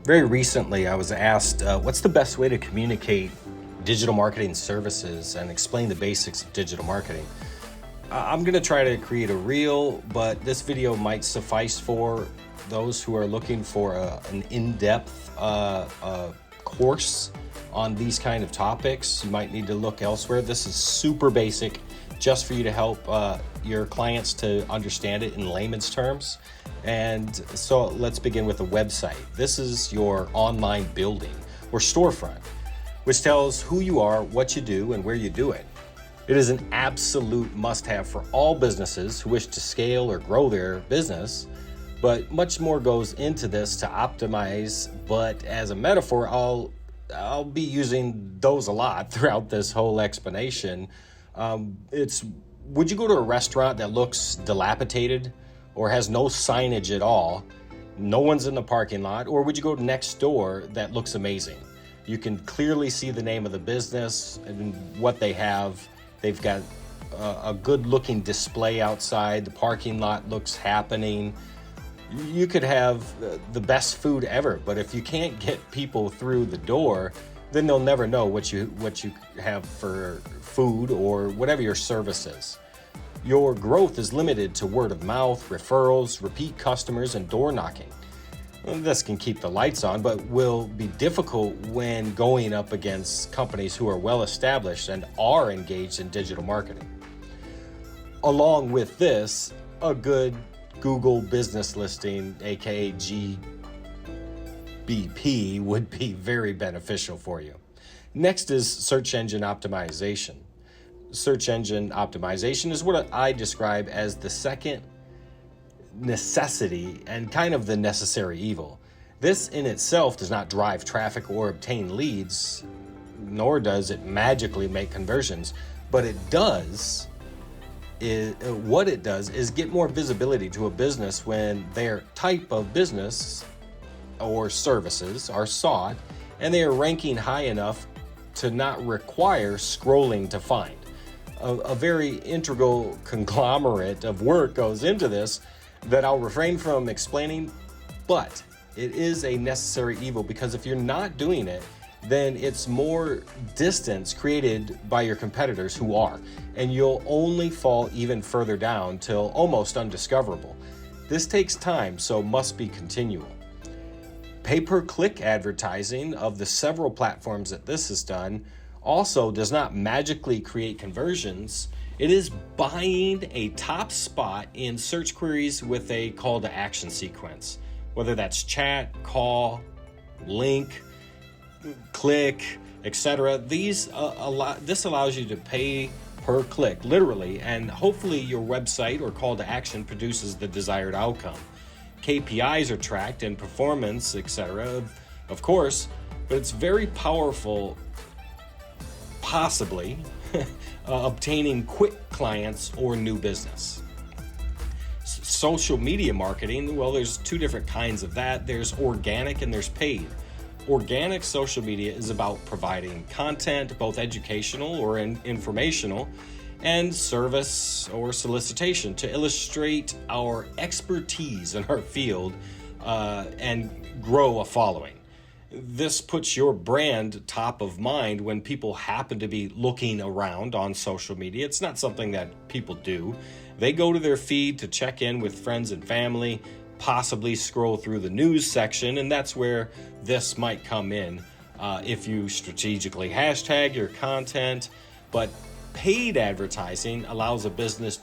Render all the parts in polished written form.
Very recently, I was asked, what's the best way to communicate digital marketing services and explain the basics of digital marketing? I'm going to try to create a reel, but this video might suffice for those who are looking for an in-depth course on these kind of topics. You might need to look elsewhere. This is super basic, just for you to help your clients to understand it in layman's terms. And so let's begin with a website. This is your online building or storefront, which tells who you are, what you do, and where you do it. It is an absolute must-have for all businesses who wish to scale or grow their business, but much more goes into this to optimize. But as a metaphor, I'll be using those a lot throughout this whole explanation. Would you go to a restaurant that looks dilapidated or has no signage at all, no one's in the parking lot, or would you go next door that looks amazing? You can clearly see the name of the business and what they have. They've got a good looking display outside. The parking lot looks happening. You could have the best food ever, but if you can't get people through the door, then they'll never know what you have for food or whatever your service is. Your growth is limited to word of mouth, referrals, repeat customers, and door knocking. This can keep the lights on, but will be difficult when going up against companies who are well established and are engaged in digital marketing. Along with this, a good Google business listing, aka GBP, would be very beneficial for you. Next is search engine optimization. Search engine optimization is what I describe as the second necessity and kind of the necessary evil. This in itself does not drive traffic or obtain leads, nor does it magically make conversions, but what it does is get more visibility to a business when their type of business or services are sought and they are ranking high enough to not require scrolling to find. A very integral conglomerate of work goes into this that I'll refrain from explaining, but it is a necessary evil, because if you're not doing it, then it's more distance created by your competitors who are, and you'll only fall even further down till almost undiscoverable. This takes time, so must be continual. Pay-per-click advertising of the several platforms that this is done also does not magically create conversions. It is buying a top spot in search queries with a call to action sequence, whether that's chat, call, link, click, etc. This allows you to pay per click, literally, and hopefully your website or call to action produces the desired outcome. KPIs are tracked and performance, etc., of course, but it's very powerful, possibly obtaining quick clients or new business. Social media marketing, well, there's two different kinds of that. There's organic and there's paid. Organic social media is about providing content, both educational or informational, and service or solicitation to illustrate our expertise in our field and grow a following. This puts your brand top of mind when people happen to be looking around on social media. It's not something that people do. They go to their feed to check in with friends and family, possibly scroll through the news section, and that's where this might come in if you strategically hashtag your content. But paid advertising allows a business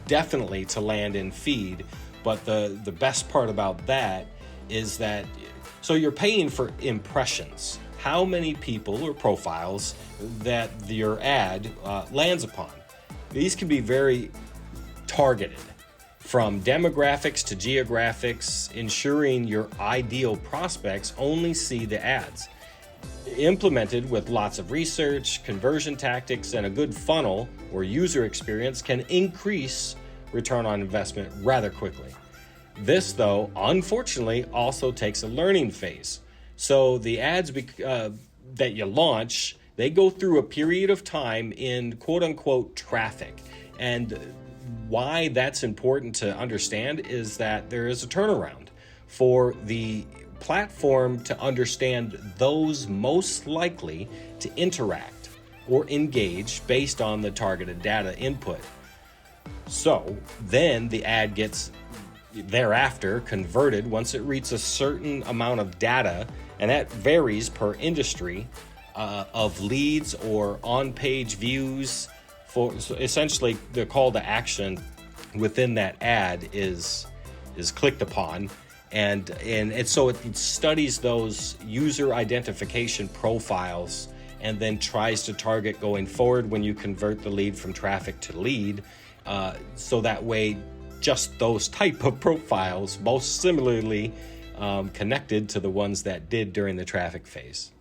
definitely to land in feed, but the best part about that is that so you're paying for impressions, how many people or profiles that your ad lands upon. These can be very targeted, from demographics to geographics, ensuring your ideal prospects only see the ads. Implemented with lots of research, conversion tactics, and a good funnel or user experience can increase return on investment rather quickly. This, though, unfortunately, also takes a learning phase. So the ads that you launch, they go through a period of time in quote-unquote traffic. And why that's important to understand is that there is a turnaround for the platform to understand those most likely to interact or engage based on the targeted data input. So then the ad gets thereafter converted once it reaches a certain amount of data, and that varies per industry, of leads or on-page views. So essentially, the call to action within that ad is clicked upon, and so it studies those user identification profiles and then tries to target going forward when you convert the lead from traffic to lead, so that way just those type of profiles most similarly connected to the ones that did during the traffic phase.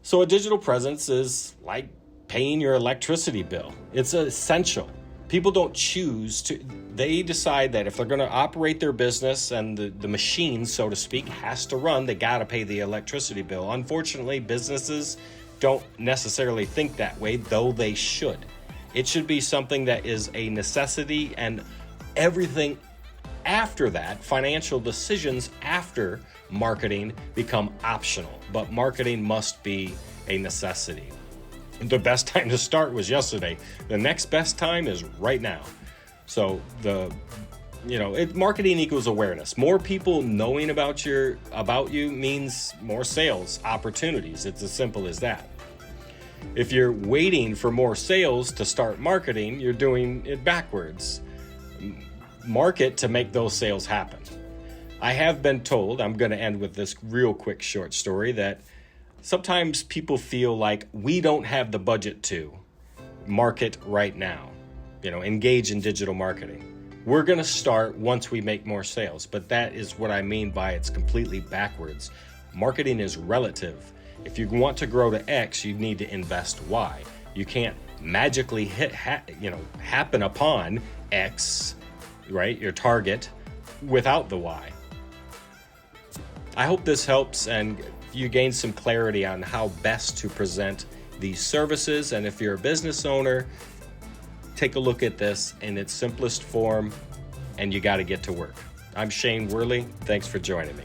So a digital presence is like paying your electricity bill. It's essential. People don't choose to, they decide that if they're going to operate their business and the machine, so to speak, has to run, they got to pay the electricity bill. Unfortunately, businesses don't necessarily think that way, though they should. It should be something that is a necessity, and everything after that, financial decisions after marketing, become optional. But marketing must be a necessity. The best time to start was yesterday. The next best time is right now. So marketing equals awareness. More people knowing about you means more sales opportunities. It's as simple as that. If you're waiting for more sales to start marketing, you're doing it backwards. Market to make those sales happen. I have been told, I'm going to end with this real quick short story, that sometimes people feel like we don't have the budget to market right now, engage in digital marketing. We're going to start once we make more sales, but that is what I mean by it's completely backwards. Marketing is relative. If you want to grow to X, you need to invest Y. You can't magically happen upon X, right, your target, without the Y. I hope this helps and you gain some clarity on how best to present these services. And if you're a business owner, take a look at this in its simplest form, and you got to get to work. I'm Shane Worley. Thanks for joining me.